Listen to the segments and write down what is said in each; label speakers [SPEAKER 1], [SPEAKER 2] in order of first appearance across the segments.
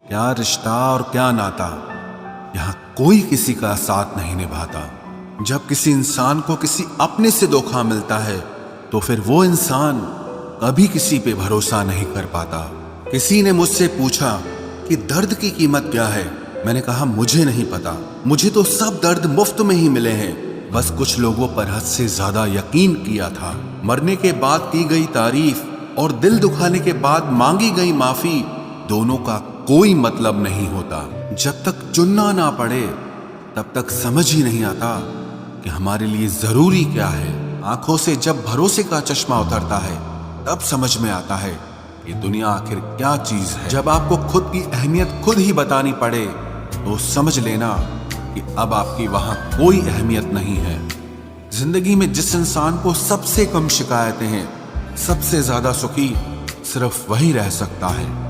[SPEAKER 1] क्या रिश्ता और क्या नाता, यहाँ कोई किसी का साथ नहीं निभाता। जब किसी इंसान को किसी अपने से धोखा मिलता है तो फिर वो इंसान कभी किसी पे भरोसा नहीं कर पाता। किसी ने मुझसे पूछा कि दर्द की कीमत क्या है। मैंने कहा मुझे नहीं पता, मुझे तो सब दर्द मुफ्त में ही मिले हैं। बस कुछ लोगों पर हद से ज्यादा यकीन किया था। मरने के बाद की गई तारीफ और दिल दुखाने के बाद मांगी गई माफी, दोनों का कोई मतलब नहीं होता। जब तक चुनना ना पड़े तब तक समझ ही नहीं आता कि हमारे लिए जरूरी क्या है। आंखों से जब भरोसे का चश्मा उतरता है तब समझ में आता है कि दुनिया आखिर क्या चीज है। जब आपको खुद की अहमियत खुद ही बतानी पड़े तो समझ लेना कि अब आपकी वहां कोई अहमियत नहीं है। जिंदगी में जिस इंसान को सबसे कम शिकायतें हैं, सबसे ज्यादा सुखी सिर्फ वही रह सकता है।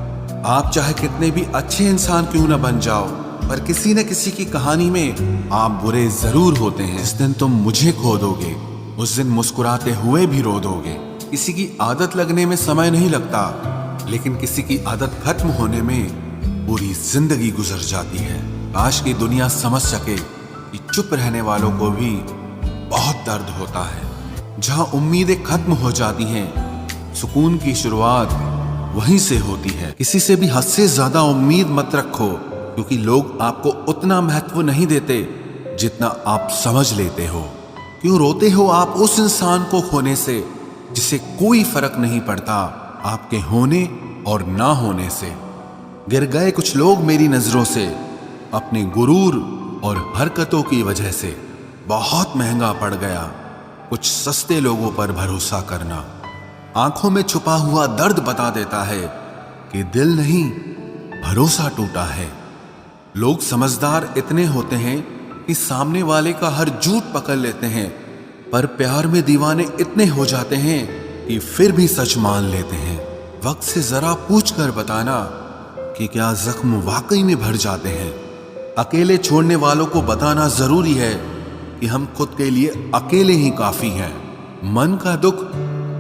[SPEAKER 1] आप चाहे कितने भी अच्छे इंसान क्यों न बन जाओ, पर किसी न किसी की कहानी में आप बुरे जरूर होते हैं। जिस दिन तुम मुझे खो दोगे उस दिन मुस्कुराते हुए भी रो दोगे। किसी की आदत लगने में समय नहीं लगता, लेकिन किसी की आदत खत्म होने में पूरी जिंदगी गुजर जाती है। काश की दुनिया समझ सके कि चुप रहने वालों को भी बहुत दर्द होता है। जहां उम्मीदें खत्म हो जाती हैं, सुकून की शुरुआत वहीं से होती है। किसी से भी हद से ज्यादा उम्मीद मत रखो, क्योंकि लोग आपको उतना महत्व नहीं देते जितना आप समझ लेते हो। क्यों रोते हो आप उस इंसान को खोने से जिसे कोई फर्क नहीं पड़ता आपके होने और ना होने से। गिर गए कुछ लोग मेरी नजरों से अपने गुरूर और हरकतों की वजह से। बहुत महंगा पड़ गया कुछ सस्ते लोगों पर भरोसा करना। आंखों में छुपा हुआ दर्द बता देता है कि दिल नहीं, भरोसा टूटा है। लोग समझदार इतने होते हैं कि सामने वाले का हर झूठ पकड़ लेते हैं, पर प्यार में दीवाने इतने हो जाते हैं कि फिर भी सच मान लेते हैं। वक्त से जरा पूछ कर बताना कि क्या जख्म वाकई में भर जाते हैं। अकेले छोड़ने वालों को बताना जरूरी है कि हम खुद के लिए अकेले ही काफी हैं। मन का दुख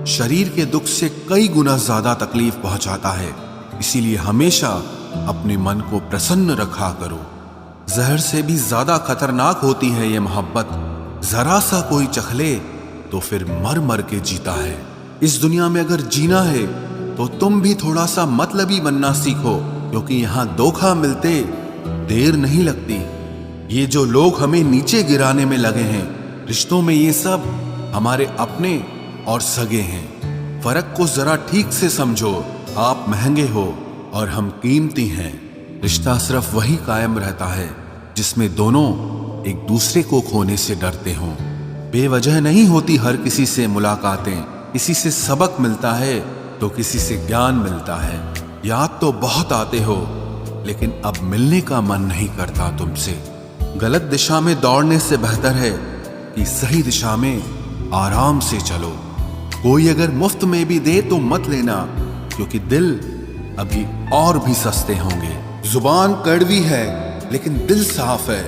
[SPEAKER 1] शरीर के दुख से कई गुना ज्यादा तकलीफ पहुंचाता है, इसीलिए हमेशा अपने मन को प्रसन्न रखा करो। जहर से भी ज्यादा खतरनाक होती है ये मोहब्बत। जरा सा कोई चखले तो फिर मर मर के जीता है। इस दुनिया में अगर जीना है तो तुम भी थोड़ा सा मतलबी बनना सीखो, क्योंकि यहाँ धोखा मिलते देर नहीं लगती। ये जो लोग हमें नीचे गिराने में लगे हैं, रिश्तों में ये सब हमारे अपने और सगे हैं। फर्क को जरा ठीक से समझो। आप महंगे हो और हम कीमती हैं। रिश्ता सिर्फ वही कायम रहता है जिसमें दोनों एक दूसरे को खोने से डरते हों। बेवजह नहीं होती हर किसी से मुलाकातें। किसी से सबक मिलता है तो किसी से ज्ञान मिलता है। याद तो बहुत आते हो, लेकिन अब मिलने का मन नहीं करता तुमसे। गलत दिशा में दौड़ने से बेहतर है कि सही दिशा में आराम से चलो। कोई अगर मुफ्त में भी दे तो मत लेना, क्योंकि दिल अभी और भी सस्ते होंगे। जुबान कड़वी है लेकिन दिल साफ है।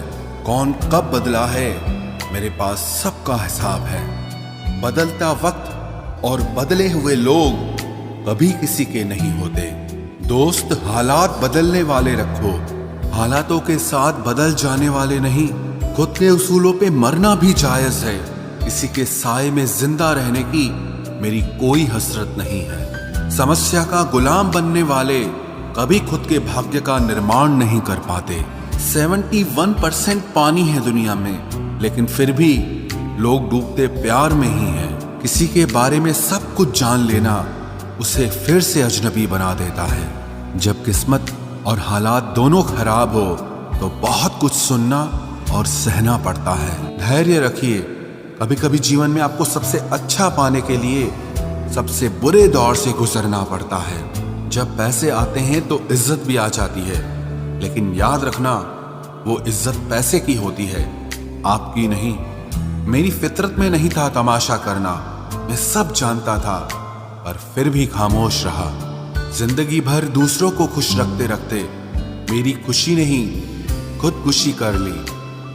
[SPEAKER 1] कौन कब बदला है मेरे पास सबका हिसाब है। बदलता वक्त और बदले हुए लोग कभी किसी के नहीं होते। दोस्त हालात बदलने वाले रखो, हालातों के साथ बदल जाने वाले नहीं। खुद के उसूलों पे मरना भी जायज है। किसी के साए में जिंदा रहने की मेरी कोई हसरत नहीं है। समस्या का गुलाम बनने वाले कभी खुद के भाग्य का निर्माण नहीं कर पाते। 71% पानी है दुनिया में, लेकिन फिर भी लोग डूबते प्यार में ही हैं। किसी के बारे में सब कुछ जान लेना उसे फिर से अजनबी बना देता है। जब किस्मत और हालात दोनों खराब हो तो बहुत कुछ सुनना और सहना पड़ता है। धैर्य रखिए। कभी कभी जीवन में आपको सबसे अच्छा पाने के लिए सबसे बुरे दौर से गुजरना पड़ता है। जब पैसे आते हैं तो इज्जत भी आ जाती है, लेकिन याद रखना वो इज्जत पैसे की होती है, आपकी नहीं। मेरी फितरत में नहीं था तमाशा करना, मैं सब जानता था, पर फिर भी खामोश रहा। जिंदगी भर दूसरों को खुश रखते रखते मेरी खुशी नहीं खुदकुशी कर ली।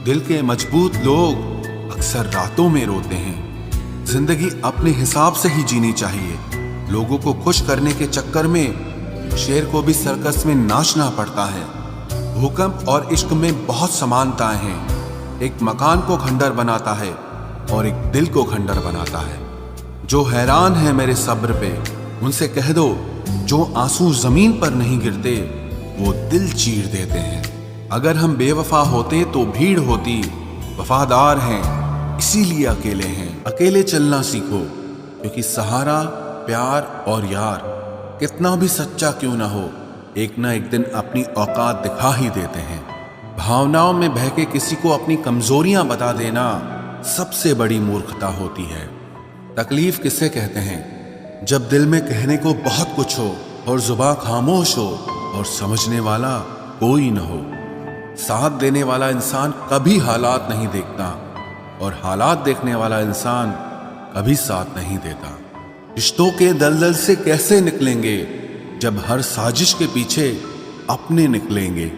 [SPEAKER 1] दिल के मजबूत लोग अक्सर रातों में रोते हैं। जिंदगी अपने हिसाब से ही जीनी चाहिए। लोगों को खुश करने के चक्कर में शेर को भी सर्कस में नाचना पड़ता है। भूकंप और इश्क में बहुत समानताएं हैं। एक मकान को खंडर बनाता है और एक दिल को खंडर बनाता है। जो हैरान है मेरे सब्र पे, उनसे कह दो जो आंसू जमीन पर नहीं गिरते वो दिल चीर देते हैं। अगर हम बेवफा होते तो भीड़ होती, वफादार हैं इसीलिए अकेले हैं। अकेले चलना सीखो, क्योंकि सहारा, प्यार और यार कितना भी सच्चा क्यों ना हो, एक ना एक दिन अपनी औकात दिखा ही देते हैं। भावनाओं में बहके किसी को अपनी कमजोरियां बता देना सबसे बड़ी मूर्खता होती है। तकलीफ किसे कहते हैं? जब दिल में कहने को बहुत कुछ हो और जुबान खामोश हो और समझने वाला कोई न हो। साथ देने वाला इंसान कभी हालात नहीं देखता और हालात देखने वाला इंसान कभी साथ नहीं देता। रिश्तों के दलदल से कैसे निकलेंगे जब हर साजिश के पीछे अपने निकलेंगे।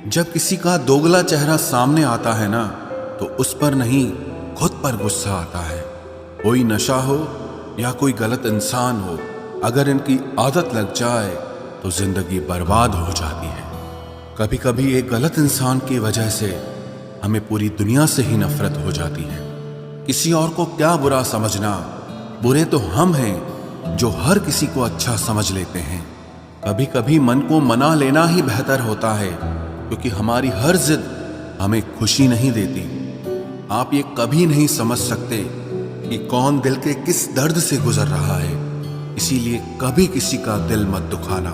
[SPEAKER 1] जब किसी का दोगला चेहरा सामने आता है ना, तो उस पर नहीं खुद पर गुस्सा आता है। कोई नशा हो या कोई गलत इंसान हो, अगर इनकी आदत लग जाए तो जिंदगी बर्बाद हो जाती है। कभी कभी एक गलत इंसान की वजह से हमें पूरी दुनिया से ही नफरत हो जाती है। किसी और को क्या बुरा समझना, बुरे तो हम हैं जो हर किसी को अच्छा समझ लेते हैं। कभी कभी मन को मना लेना ही बेहतर होता है, क्योंकि हमारी हर जिद हमें खुशी नहीं देती। आप ये कभी नहीं समझ सकते कि कौन दिल के किस दर्द से गुजर रहा है, इसीलिए कभी किसी का दिल मत दुखाना।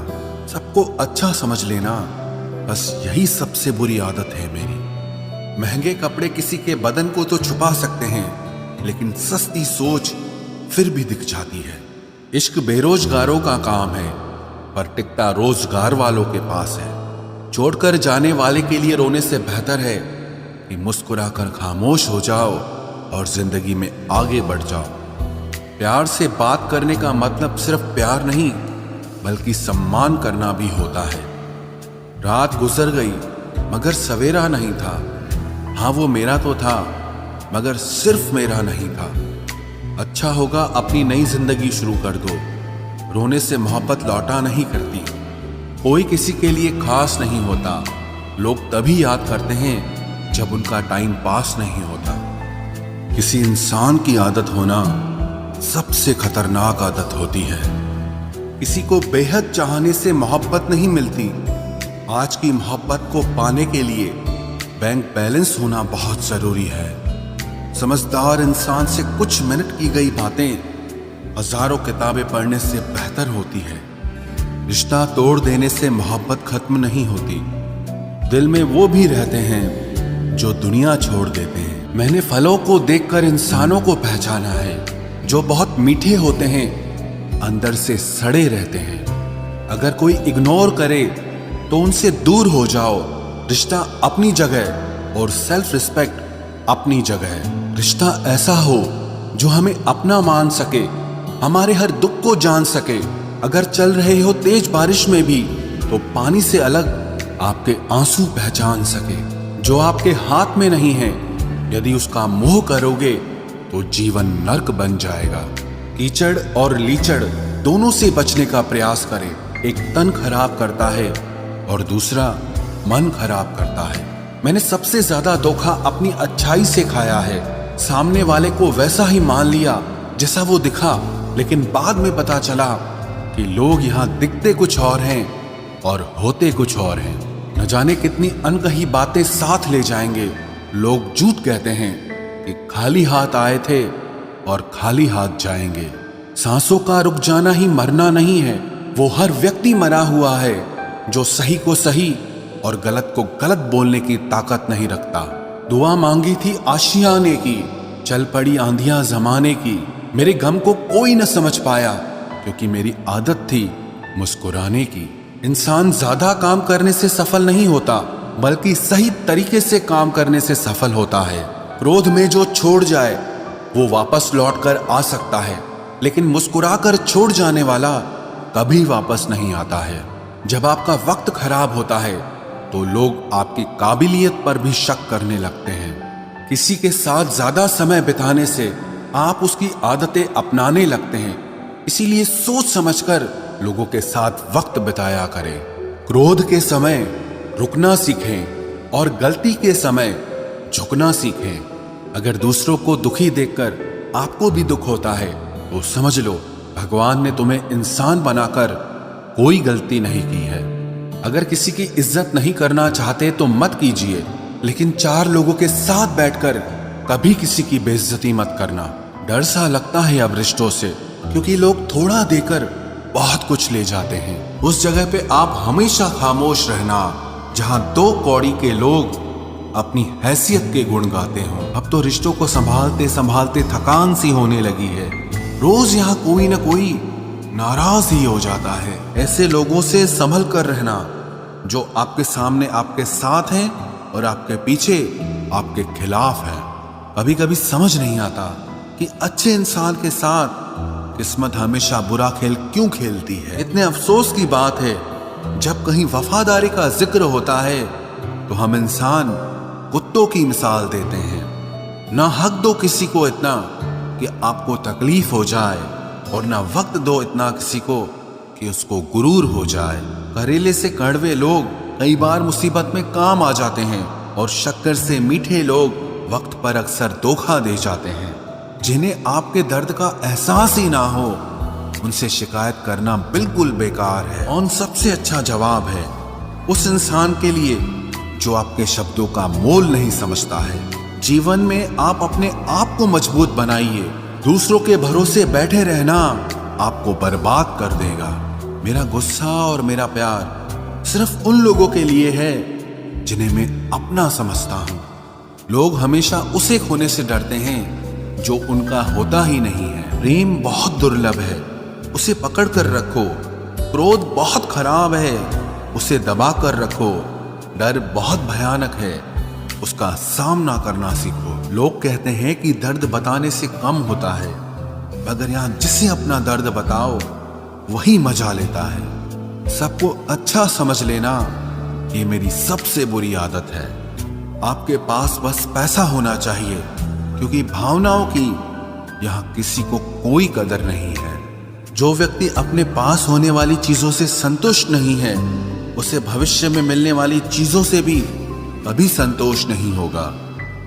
[SPEAKER 1] सबको अच्छा समझ लेना, बस यही सबसे बुरी आदत है मेरी। महंगे कपड़े किसी के बदन को तो छुपा सकते हैं, लेकिन सस्ती सोच फिर भी दिख जाती है। इश्क बेरोजगारों का काम है, पर टिकता रोजगार वालों के पास है। छोड़कर जाने वाले के लिए रोने से बेहतर है कि मुस्कुराकर खामोश हो जाओ और जिंदगी में आगे बढ़ जाओ। प्यार से बात करने का मतलब सिर्फ प्यार नहीं, बल्कि सम्मान करना भी होता है। रात गुजर गई मगर सवेरा नहीं था। हाँ, वो मेरा तो था मगर सिर्फ मेरा नहीं था। अच्छा होगा अपनी नई जिंदगी शुरू कर दो। रोने से मोहब्बत लौटा नहीं करती। कोई किसी के लिए खास नहीं होता। लोग तभी याद करते हैं जब उनका टाइम पास नहीं होता। किसी इंसान की आदत होना सबसे खतरनाक आदत होती है। किसी को बेहद चाहने से मोहब्बत नहीं मिलती। आज की मोहब्बत को पाने के लिए बैंक बैलेंस होना बहुत जरूरी है। समझदार इंसान से कुछ मिनट की गई बातें हजारों किताबें पढ़ने से बेहतर होती है। रिश्ता तोड़ देने से मोहब्बत खत्म नहीं होती। दिल में वो भी रहते हैं जो दुनिया छोड़ देते हैं। मैंने फलों को देखकर इंसानों को पहचाना है, जो बहुत मीठे होते हैं अंदर से सड़े रहते हैं। अगर कोई इग्नोर करे तो उनसे दूर हो जाओ। रिश्ता अपनी जगह और सेल्फ रिस्पेक्ट अपनी जगह। रिश्ता ऐसा हो जो हमें अपना मान सके, हमारे हर दुख को जान सके। अगर चल रहे हो तेज बारिश में भी तो पानी से अलग आपके आंसू पहचान सके। जो आपके हाथ में नहीं है, यदि उसका मोह करोगे तो जीवन नर्क बन जाएगा। कीचड़ और लीचड़ दोनों से बचने का प्रयास करें। एक तन खराब करता है और दूसरा मन खराब करता है। मैंने सबसे ज्यादा धोखा अपनी अच्छाई से खाया है। सामने वाले को वैसा ही मान लिया जैसा वो दिखा, लेकिन बाद में पता चला कि लोग यहाँ दिखते कुछ और हैं और होते कुछ और हैं। न जाने कितनी अनकही बातें साथ ले जाएंगे। लोग झूठ कहते हैं कि खाली हाथ आए थे और खाली हाथ जाएंगे। सांसों का रुक जाना ही मरना नहीं है। वो हर व्यक्ति मरा हुआ है जो सही को सही और गलत को गलत बोलने की ताकत नहीं रखता। दुआ मांगी थी आशियाने की, चल पड़ी आंधियां जमाने की। मेरे गम को कोई न समझ पाया, क्योंकि मेरी आदत थी मुस्कुराने की। इंसान ज्यादा काम करने से सफल नहीं होता, बल्कि सही तरीके से काम करने से सफल होता है। क्रोध में जो छोड़ जाए वो वापस लौट कर आ सकता है, लेकिन मुस्कुराकर छोड़ जाने वाला कभी वापस नहीं आता है। जब आपका वक्त खराब होता है तो लोग आपकी काबिलियत पर भी शक करने लगते हैं। किसी के साथ ज्यादा समय बिताने से आप उसकी आदतें अपनाने लगते हैं। इसीलिए सोच समझकर लोगों के साथ वक्त बिताया करें। क्रोध के समय रुकना सीखें और गलती के समय झुकना सीखें। अगर दूसरों को दुखी देखकर आपको भी दुख होता है तो समझ लो भगवान ने तुम्हें इंसान बनाकर कोई गलती नहीं की है। अगर किसी की इज्जत नहीं करना चाहते तो मत कीजिए, लेकिन चार लोगों के साथ बैठकर कभी किसी की बेइज्जती मत करना। डर सा लगता है अब रिश्तों से, क्योंकि लोग थोड़ा देकर बहुत कुछ ले जाते हैं। उस जगह पे आप हमेशा खामोश रहना जहां दो कौड़ी के लोग अपनी हैसियत के गुण गाते हों। अब तो रिश्तों को संभालते संभालते थकान सी होने लगी है। रोज यहाँ कोई ना कोई नाराज ही हो जाता है। ऐसे लोगों से संभल कर रहना जो आपके सामने आपके साथ हैं और आपके पीछे आपके खिलाफ हैं। कभी कभी समझ नहीं आता कि अच्छे इंसान के साथ किस्मत हमेशा बुरा खेल क्यों खेलती है। इतने अफसोस की बात है, जब कहीं वफादारी का जिक्र होता है तो हम इंसान कुत्तों की मिसाल देते हैं। ना हक दो किसी को इतना कि आपको तकलीफ हो जाए, और ना वक्त दो इतना किसी को कि उसको गुरूर हो जाए। करेले से कड़वे लोग कई बार मुसीबत में काम आ जाते हैं, और शक्कर से मीठे लोग वक्त पर अक्सर धोखा दे जाते हैं। जिन्हें आपके दर्द का एहसास ही ना हो, उनसे शिकायत करना बिल्कुल बेकार है। और सबसे अच्छा जवाब है उस इंसान के लिए जो आपके शब्दों का मोल नहीं समझता है। जीवन में आप अपने आप को मजबूत बनाइए। दूसरों के भरोसे बैठे रहना आपको बर्बाद कर देगा। मेरा गुस्सा और मेरा प्यार सिर्फ उन लोगों के लिए है जिन्हें मैं अपना समझता हूँ। लोग हमेशा उसे खोने से डरते हैं जो उनका होता ही नहीं है। प्रेम बहुत दुर्लभ है, उसे पकड़ कर रखो। क्रोध बहुत खराब है, उसे दबा कर रखो। डर बहुत भयानक है, उसका सामना करना सीखो। लोग कहते हैं कि दर्द बताने से कम होता है, मगर यहाँ जिसे अपना दर्द बताओ वही मजा लेता है। सबको अच्छा समझ लेना ये मेरी सबसे बुरी आदत है। आपके पास बस पैसा होना चाहिए, क्योंकि भावनाओं की यहाँ किसी को कोई कदर नहीं है। जो व्यक्ति अपने पास होने वाली चीजों से संतुष्ट नहीं है, उसे भविष्य में मिलने वाली चीजों से भी कभी संतोष नहीं होगा।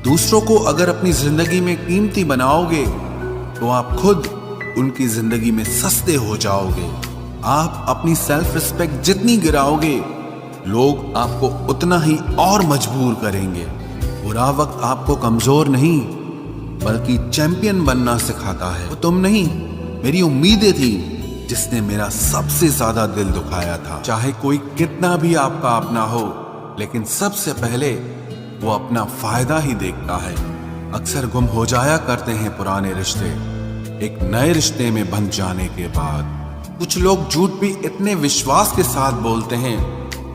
[SPEAKER 1] दूसरों को अगर अपनी जिंदगी में कीमती बनाओगे तो आप खुद उनकी जिंदगी में सस्ते हो जाओगे। आप अपनी सेल्फ रिस्पेक्ट जितनी गिराओगे, लोग आपको उतना ही और मजबूर करेंगे। बुरा वक्त आपको कमजोर नहीं बल्कि चैंपियन बनना सिखाता है। वो तुम नहीं, मेरी उम्मीदें थी जिसने मेरा सबसे ज्यादा दिल दुखाया था। चाहे कोई कितना भी आपका अपना हो, लेकिन सबसे पहले वो अपना फायदा ही देखता है। अक्सर गुम हो जाया करते हैं पुराने रिश्ते एक नए रिश्ते में बंध जाने के बाद। कुछ लोग झूठ भी इतने विश्वास के साथ बोलते हैं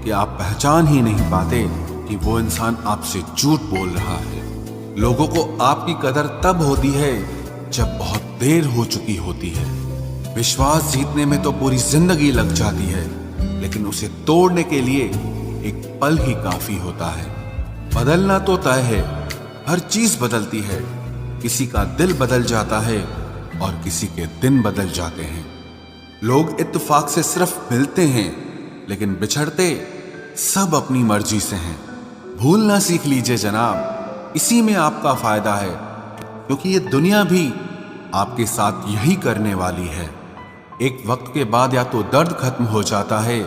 [SPEAKER 1] कि आप पहचान ही नहीं पाते कि वो इंसान आपसे झूठ बोल रहा है। लोगों को आपकी कदर तब होती है जब बहुत देर हो चुकी होती है। विश्वास जीतने में तो पूरी जिंदगी लग जाती है, लेकिन उसे तोड़ने के लिए एक पल ही काफी होता है। बदलना तो तय है, हर चीज बदलती है। किसी का दिल बदल जाता है और किसी के दिन बदल जाते हैं। लोग इत्तेफाक से सिर्फ मिलते हैं, लेकिन बिछड़ते सब अपनी मर्जी से हैं। भूलना सीख लीजिए जनाब, इसी में आपका फायदा है, क्योंकि ये दुनिया भी आपके साथ यही करने वाली है। एक वक्त के बाद या तो दर्द खत्म हो जाता है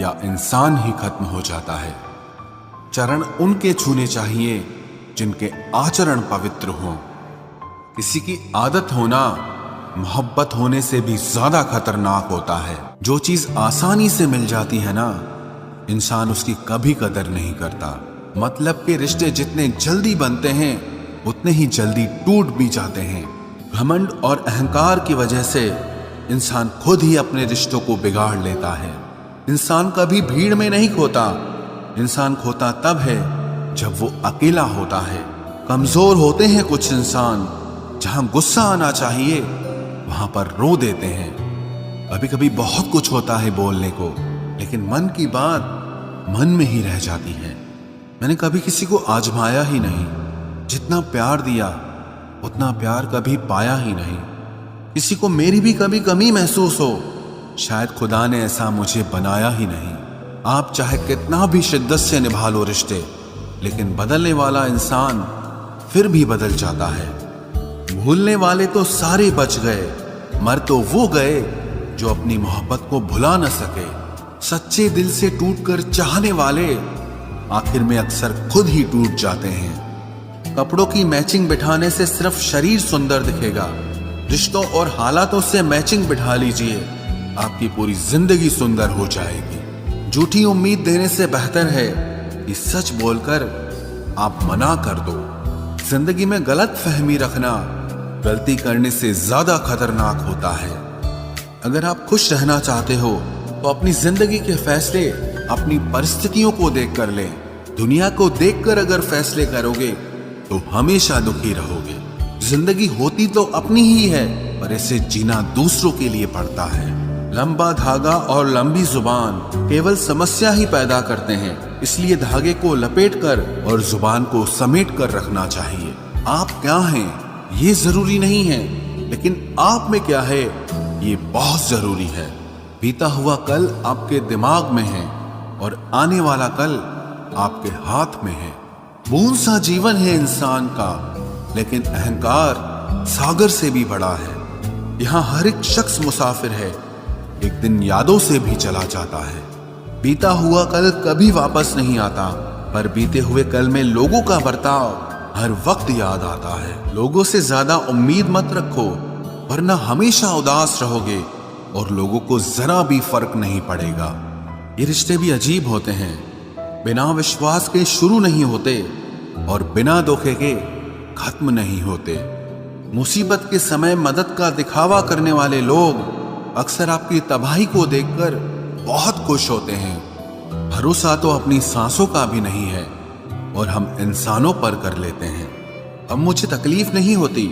[SPEAKER 1] या इंसान ही खत्म हो जाता है। चरण उनके छूने चाहिए जिनके आचरण पवित्र हों। किसी की आदत होना मोहब्बत होने से भी ज्यादा खतरनाक होता है। जो चीज आसानी से मिल जाती है ना, इंसान उसकी कभी कदर नहीं करता। मतलब के रिश्ते जितने जल्दी बनते हैं उतने ही जल्दी टूट भी जाते हैं। घमंड और अहंकार की वजह से इंसान खुद ही अपने रिश्तों को बिगाड़ लेता है। इंसान कभी भीड़ में नहीं खोता, इंसान खोता तब है जब वो अकेला होता है। कमजोर होते हैं कुछ इंसान, जहां गुस्सा आना चाहिए वहां पर रो देते हैं। कभी कभी बहुत कुछ होता है बोलने को, लेकिन मन की बात मन में ही रह जाती है। मैंने कभी किसी को आजमाया ही नहीं, जितना प्यार दिया उतना प्यार कभी पाया ही नहीं। किसी को मेरी भी कभी कमी महसूस हो शायद खुदा ने ऐसा मुझे बनाया ही नहीं। आप चाहे कितना भी शिद्दत से निभा लो रिश्ते, लेकिन बदलने वाला इंसान फिर भी बदल जाता है। भूलने वाले तो सारे बच गए, मर तो वो गए जो अपनी मोहब्बत को भुला न सके। सच्चे दिल से टूटकर चाहने वाले आखिर में अक्सर खुद ही टूट जाते हैं। कपड़ों की मैचिंग बिठाने से सिर्फ शरीर सुंदर दिखेगा, रिश्तों और हालातों से मैचिंग बिठा लीजिए, आपकी पूरी जिंदगी सुंदर हो जाएगी। झूठी उम्मीद देने से बेहतर है कि सच बोलकर आप मना कर दो। जिंदगी में गलत फहमी रखना गलती करने से ज्यादा खतरनाक होता है। अगर आप खुश रहना चाहते हो तो अपनी जिंदगी के फैसले अपनी परिस्थितियों को देखकर लें। दुनिया को देखकर अगर फैसले करोगे तो हमेशा दुखी रहोगे। जिंदगी होती तो अपनी ही है, पर इसे जीना दूसरों के लिए पड़ता है। लंबा धागा और लंबी जुबान केवल समस्या ही पैदा करते हैं, इसलिए धागे को लपेटकर और जुबान को समेट कर रखना चाहिए। आप क्या हैं ये जरूरी नहीं है, लेकिन आप में क्या है ये बहुत जरूरी है। बीता हुआ कल आपके दिमाग में है और आने वाला कल आपके हाथ में है। बूंद सा जीवन है इंसान का, लेकिन अहंकार सागर से भी बड़ा है। यहाँ हर एक शख्स मुसाफिर है, एक दिन यादों से भी चला जाता है। बीता हुआ कल कभी वापस नहीं आता, पर बीते हुए कल में लोगों का बर्ताव हर वक्त याद आता है। लोगों से ज्यादा उम्मीद मत रखो, वरना हमेशा उदास रहोगे और लोगों को जरा भी फर्क नहीं पड़ेगा। ये रिश्ते भी अजीब होते हैं, बिना विश्वास के शुरू नहीं होते और बिना धोखे के खत्म नहीं होते। मुसीबत के समय मदद का दिखावा करने वाले लोग अक्सर आपकी तबाही को देखकर बहुत खुश होते हैं। भरोसा तो अपनी सांसों का भी नहीं है और हम इंसानों पर कर लेते हैं। अब मुझे तकलीफ नहीं होती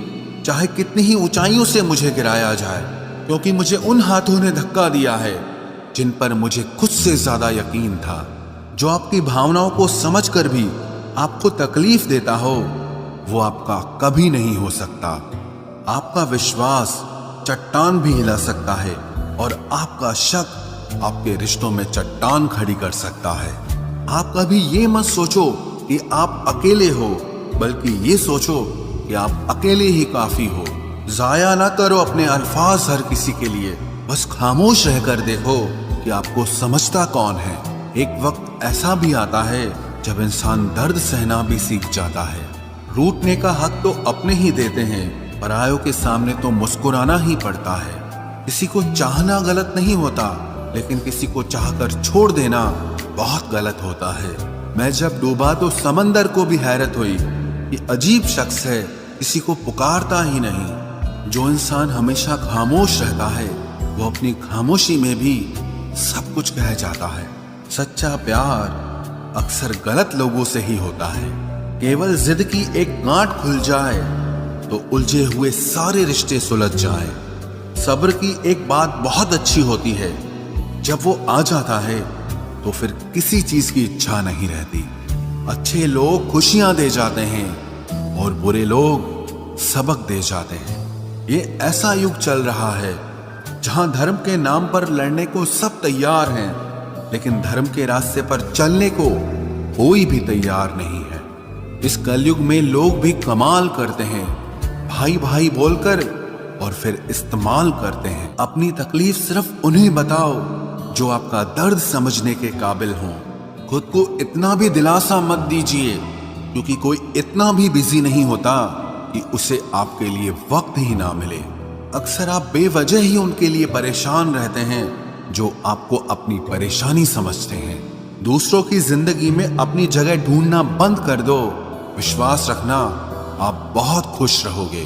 [SPEAKER 1] चाहे कितनी ही ऊंचाइयों से मुझे गिराया जाए, क्योंकि मुझे उन हाथों ने धक्का दिया है जिन पर मुझे खुद से ज्यादा यकीन था। जो आपकी भावनाओं को समझकर भी आपको तकलीफ देता हो, वो आपका कभी नहीं हो सकता। आपका विश्वास चट्टान भी हिला सकता है और आपका शक आपके रिश्तों में चट्टान खड़ी कर सकता है। आप कभी ये मत सोचो कि आप अकेले हो, बल्कि ये सोचो कि आप अकेले ही काफी हो। जाया ना करो अपने अल्फाज हर किसी के लिए, बस खामोश रहकर देखो कि आपको समझता कौन है। एक वक्त ऐसा भी आता है जब इंसान दर्द सहना भी सीख जाता है। रूठने का हक तो अपने ही देते हैं, परायों के सामने तो मुस्कुराना ही पड़ता है। किसी को चाहना गलत नहीं होता, लेकिन किसी को चाहकर छोड़ देना बहुत गलत होता है। मैं जब डूबा तो समंदर को भी हैरत हुई, ये अजीब शख्स है, किसी को पुकारता ही नहीं। जो इंसान हमेशा खामोश रहता है, वो अपनी खामोशी में भी सब कुछ कह जाता है। सच्चा प्यार अक्सर गलत लोगों से ही होता है। केवल जिद की एक गांठ खुल जाए तो उलझे हुए सारे रिश्ते सुलझ जाएं। सब्र की एक बात बहुत अच्छी होती है, जब वो आ जाता है तो फिर किसी चीज की इच्छा नहीं रहती। अच्छे लोग खुशियां दे जाते हैं और बुरे लोग सबक दे जाते हैं। ये ऐसा युग चल रहा है जहां धर्म के नाम पर लड़ने को सब तैयार हैं, लेकिन धर्म के रास्ते पर चलने को कोई भी तैयार नहीं है। इस कलयुग में लोग भी कमाल करते हैं, भाई भाई बोलकर और फिर इस्तेमाल करते हैं। अपनी तकलीफ सिर्फ उन्हें बताओ जो आपका दर्द समझने के काबिल हों। खुद को इतना भी दिलासा मत दीजिए, क्योंकि कोई इतना भी बिजी नहीं होता कि उसे आपके लिए वक्त ही ना मिले। अक्सर आप बेवजह ही उनके लिए परेशान रहते हैं जो आपको अपनी परेशानी समझते हैं। दूसरों की जिंदगी में अपनी जगह ढूंढना बंद कर दो। विश्वास रखना, आप बहुत खुश रहोगे।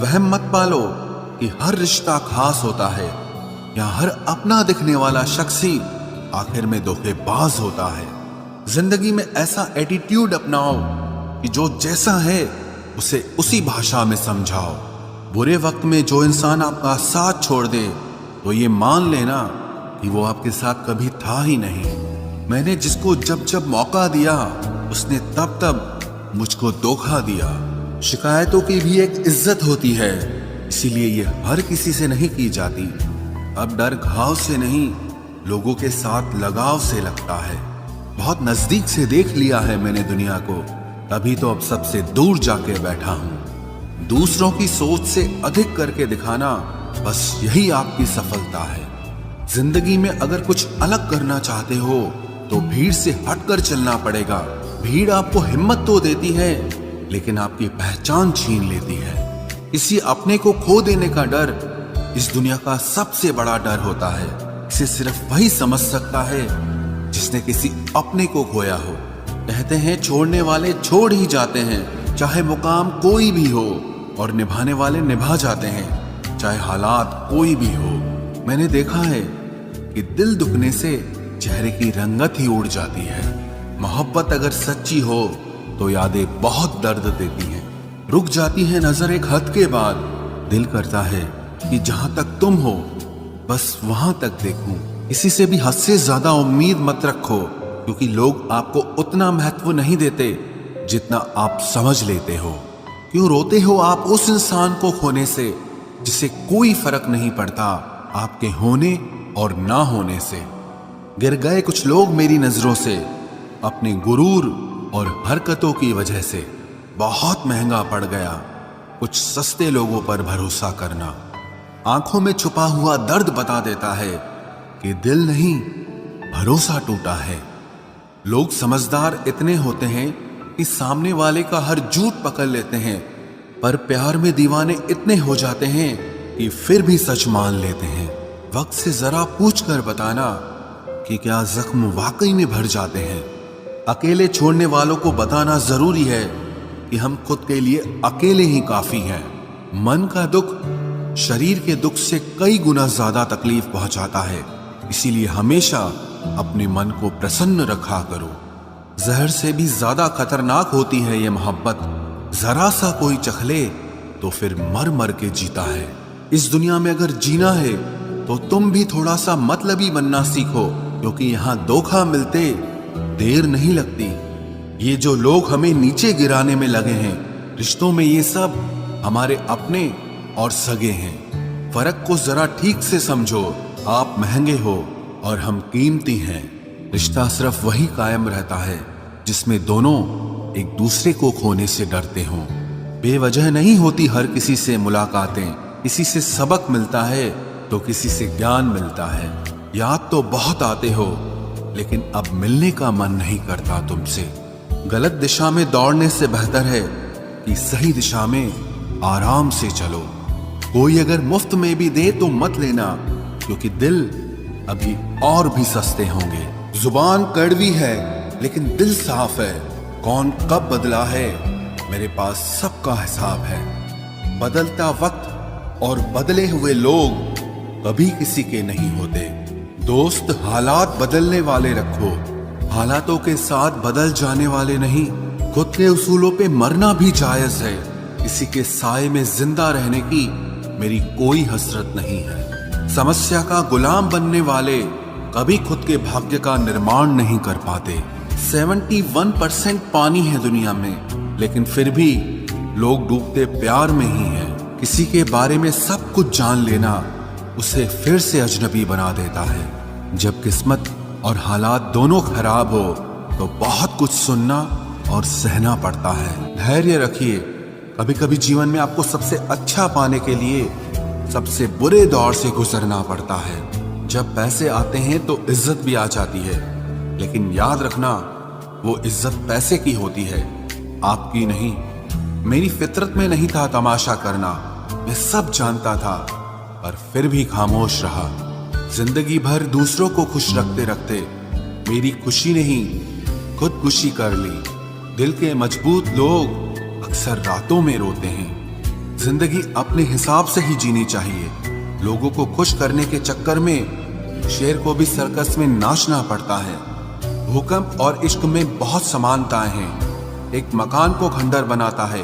[SPEAKER 1] वहम मत पालो कि हर रिश्ता खास होता है या हर अपना दिखने वाला शख्स ही आखिर में धोखेबाज होता है। जिंदगी में ऐसा एटीट्यूड अपनाओ कि जो जैसा है उसे उसी भाषा में समझाओ। बुरे वक्त में जो इंसान आपका साथ छोड़ दे तो ये मान लेना कि वो आपके साथ कभी था ही नहीं। मैंने जिसको जब जब मौका दिया उसने तब तब मुझको धोखा दिया। शिकायतों की भी एक इज्जत होती है, इसीलिए ये हर किसी से नहीं की जाती। अब डर घाव से नहीं, लोगों के साथ लगाव से लगता है। बहुत नजदीक से देख लिया है मैंने दुनिया को, तभी तो अब सबसे दूर जाके बैठा हूं। दूसरों की सोच से अधिक करके दिखाना, बस यही आपकी सफलता है। जिंदगी में अगर कुछ अलग करना चाहते हो तो भीड़ से हटकर चलना पड़ेगा। भीड़ आपको हिम्मत तो देती है, लेकिन आपकी पहचान छीन लेती है। किसी अपने को खो देने का डर इस दुनिया का सबसे बड़ा डर होता है। इसे सिर्फ वही समझ सकता है जिसने किसी अपने को खोया हो। कहते हैं छोड़ने वाले छोड़ ही जाते हैं, चाहे मुकाम कोई भी हो, और निभाने वाले निभा जाते हैं, चाहे हालात कोई भी हो। मैंने देखा है कि दिल दुखने से चेहरे की रंगत ही उड़ जाती है। मोहब्बत अगर सच्ची हो तो यादें बहुत दर्द देती हैं। रुक जाती है नजर एक हद के बाद। दिल करता है कि जहां तक तुम हो बस वहां तक देखूं। किसी से भी हद से ज्यादा उम्मीद मत रखो, क्योंकि लोग आपको उतना महत्व नहीं देते जितना आप समझ लेते हो। क्यों रोते हो आप उस इंसान को खोने से जिसे कोई फर्क नहीं पड़ता आपके होने और ना होने से। गिर गए कुछ लोग मेरी नजरों से अपने गुरूर और हरकतों की वजह से। बहुत महंगा पड़ गया कुछ सस्ते लोगों पर भरोसा करना। आंखों में छुपा हुआ दर्द बता देता है कि दिल नहीं, भरोसा टूटा है। लोग समझदार इतने होते हैं कि सामने वाले का हर झूठ पकड़ लेते हैं, पर प्यार में दीवाने इतने हो जाते हैं कि फिर भी सच मान लेते हैं। वक्त से जरा पूछ कर बताना कि क्या जख्म वाकई में भर जाते हैं। अकेले छोड़ने वालों को बताना जरूरी है कि हम खुद के लिए अकेले ही काफी हैं। मन का दुख शरीर के दुख से कई गुना ज्यादा तकलीफ पहुंचाता है, इसीलिए हमेशा अपने मन को प्रसन्न रखा करो। जहर से भी ज्यादा खतरनाक होती है ये मोहब्बत। जरा सा कोई चखले तो फिर मर मर के जीता है। इस दुनिया में अगर जीना है तो तुम भी थोड़ा सा मतलबी बनना सीखो, क्योंकि यहाँ धोखा मिलते देर नहीं लगती। ये जो लोग हमें नीचे गिराने में लगे हैं, रिश्तों में ये सब हमारे अपने और सगे हैं। फर्क को जरा ठीक से समझो। आप महंगे हो और हम कीमती हैं। रिश्ता सिर्फ वही कायम रहता है जिसमें दोनों एक दूसरे को खोने से डरते हों। बेवजह नहीं होती हर किसी से मुलाकातें। किसी से सबक मिलता है तो किसी से ज्ञान मिलता है। याद तो बहुत आते हो, लेकिन अब मिलने का मन नहीं करता तुमसे। गलत दिशा में दौड़ने से बेहतर है कि सही दिशा में आराम से चलो। कोई अगर मुफ्त में भी दे तो मत लेना, क्योंकि दिल अभी और भी सस्ते होंगे। जुबान कड़वी है लेकिन दिल साफ है। कौन कब बदला है मेरे पास सबका हिसाब है। बदलता वक्त और बदले हुए लोग कभी किसी के नहीं होते। दोस्त हालात बदलने वाले रखो, हालातों के साथ बदल जाने वाले नहीं। खुद के उसूलों पे मरना भी जायज है। किसी के साए में जिंदा रहने की मेरी कोई हसरत नहीं है। समस्या का गुलाम बनने वाले कभी खुद के भाग्य का निर्माण नहीं कर पाते। 71% पानी है दुनिया में, लेकिन फिर भी लोग डूबते प्यार में ही हैं। किसी के बारे में सब कुछ जान लेना उसे फिर से अजनबी बना देता है। जब किस्मत और हालात दोनों खराब हो तो बहुत कुछ सुनना और सहना पड़ता है। धैर्य रखिए। कभी कभी जीवन में आपको सबसे अच्छा पाने के लिए सबसे बुरे दौर से गुजरना पड़ता है। जब पैसे आते हैं तो इज्जत भी आ जाती है, लेकिन याद रखना वो इज्जत पैसे की होती है, आपकी नहीं। मेरी फितरत में नहीं था तमाशा करना, मैं सब जानता था, पर फिर भी खामोश रहा। जिंदगी भर दूसरों को खुश रखते रखते मेरी खुशी नहीं खुदकुशी कर ली। दिल के मजबूत लोग अक्सर रातों में रोते हैं। जिंदगी अपने हिसाब से ही जीनी चाहिए। लोगों को खुश करने के चक्कर में शेर को भी सर्कस में नाचना पड़ता है। भूकंप और इश्क में बहुत समानताएं हैं। एक मकान को खंडर बनाता है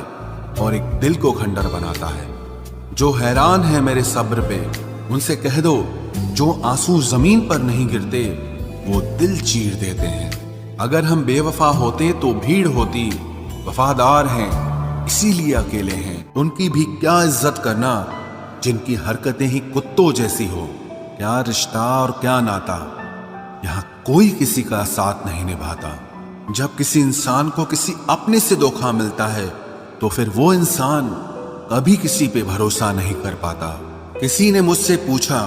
[SPEAKER 1] और एक दिल को खंडर बनाता है। जो हैरान है मेरे सब्र पे, उनसे कह दो जो आंसू जमीन पर नहीं गिरते वो दिल चीर देते हैं। अगर हम बेवफा होते तो भीड़ होती, वफादार हैं इसीलिए अकेले हैं। उनकी भी क्या इज्जत करना जिनकी हरकतें ही कुत्तों जैसी हो। क्या रिश्ता और क्या नाता, यहाँ कोई किसी का साथ नहीं निभाता। जब किसी इंसान को किसी अपने से धोखा मिलता है तो फिर वो इंसान कभी किसी पे भरोसा नहीं कर पाता। किसी ने मुझसे पूछा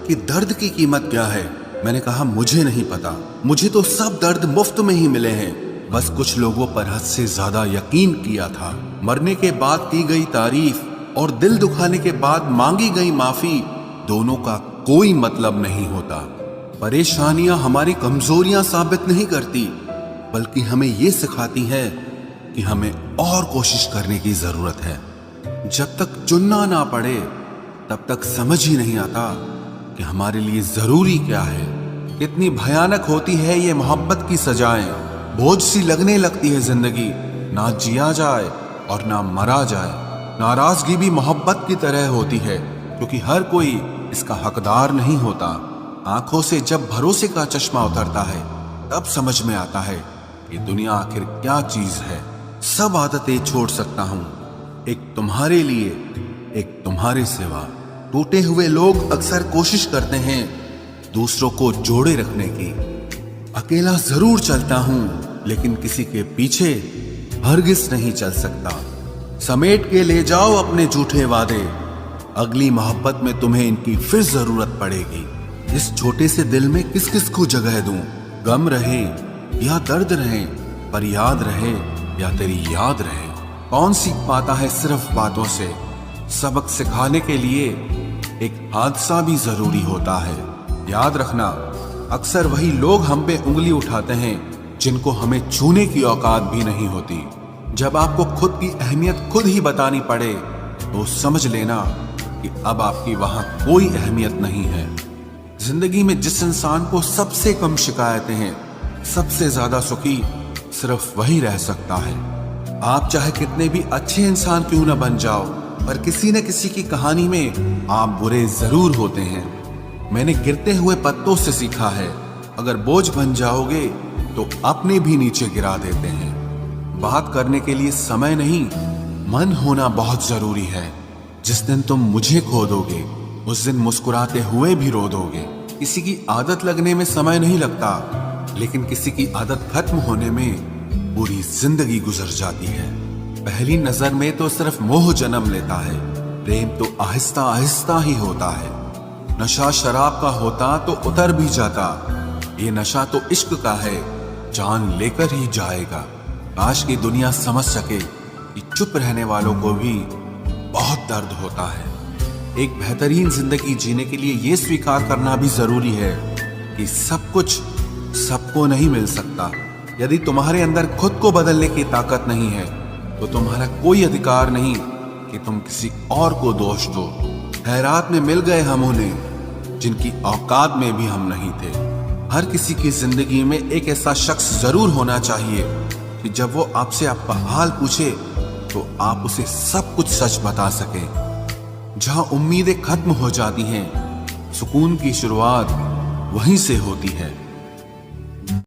[SPEAKER 1] कि दर्द की कीमत क्या है। मैंने कहा मुझे नहीं पता, मुझे तो सब दर्द मुफ्त में ही मिले हैं। बस कुछ लोगों पर हद से ज्यादा यकीन किया था। मरने के बाद की गई तारीफ और दिल दुखाने के बाद मांगी गई माफी, दोनों का कोई मतलब नहीं होता। परेशानियां हमारी कमजोरियां साबित नहीं करती, बल्कि हमें ये सिखाती है कि हमें और कोशिश करने की जरूरत है। जब तक चुनना ना पड़े तब तक समझ ही नहीं आता कि हमारे लिए जरूरी क्या है। कितनी भयानक होती है ये मोहब्बत की सजाएं। बोझ सी लगने लगती है जिंदगी, ना जिया जाए और ना मरा जाए। नाराजगी भी मोहब्बत की तरह होती है, क्योंकि हर कोई इसका हकदार नहीं होता। आंखों से जब भरोसे का चश्मा उतरता है तब समझ में आता है कि दुनिया आखिर क्या चीज है। सब आदतें छोड़ सकता हूं, एक तुम्हारे लिए, एक तुम्हारे सिवा। टूटे हुए लोग अक्सर कोशिश करते हैं दूसरों को जोड़े रखने की। अकेला जरूर चलता हूं, लेकिन किसी के पीछे हरगिज नहीं चल सकता। समेट के ले जाओ अपने झूठे वादे, अगली मोहब्बत में तुम्हें इनकी फिर जरूरत पड़ेगी। इस छोटे से दिल में किस किस को जगह दूं? गम रहे या दर्द रहे, पर याद रहे या तेरी याद रहे। कौन सीख पाता है सिर्फ बातों से? सबक सिखाने के लिए एक हादसा भी जरूरी होता है। याद रखना, अक्सर वही लोग हम पे उंगली उठाते हैं जिनको हमें छूने की औकात भी नहीं होती। जब आपको खुद की अहमियत खुद ही बतानी पड़े तो समझ लेना कि अब आपकी वहां कोई अहमियत नहीं है। जिंदगी में जिस इंसान को सबसे कम शिकायतें हैं, सबसे ज्यादा सुखी सिर्फ वही रह सकता है। आप चाहे कितने भी अच्छे इंसान क्यों न बन जाओ, पर किसी न किसी की कहानी में आप बुरे जरूर होते हैं। मैंने गिरते हुए पत्तों से सीखा है, अगर बोझ बन जाओगे तो अपने भी नीचे गिरा देते हैं। बात करने के लिए समय नहीं, मन होना बहुत जरूरी है। जिस दिन तुम मुझे खो दोगे उस दिन मुस्कुराते हुए भी रो दोगे। किसी की आदत लगने में समय नहीं लगता, लेकिन किसी की आदत खत्म होने में पूरी जिंदगी गुजर जाती है। पहली नजर में तो सिर्फ मोह जन्म लेता है, प्रेम तो आहिस्ता आहिस्ता ही होता है। नशा शराब का होता तो उतर भी जाता, ये नशा तो इश्क का है, जान लेकर ही जाएगा। काश की दुनिया समझ सके कि चुप रहने वालों को भी बहुत दर्द होता है। एक बेहतरीन जिंदगी जीने के लिए ये स्वीकार करना भी जरूरी है कि सब कुछ सबको नहीं मिल सकता। यदि तुम्हारे अंदर खुद को बदलने की ताकत नहीं है तो तुम्हारा कोई अधिकार नहीं कि तुम किसी और को दोष दो। खैरात में मिल गए हम उन्हें जिनकी औकात में भी हम नहीं थे। हर किसी की जिंदगी में एक ऐसा शख्स जरूर होना चाहिए कि जब वो आपसे आपका हाल पूछे तो आप उसे सब कुछ सच बता सके। जहां उम्मीदें खत्म हो जाती हैं, सुकून की शुरुआत वहीं से होती है।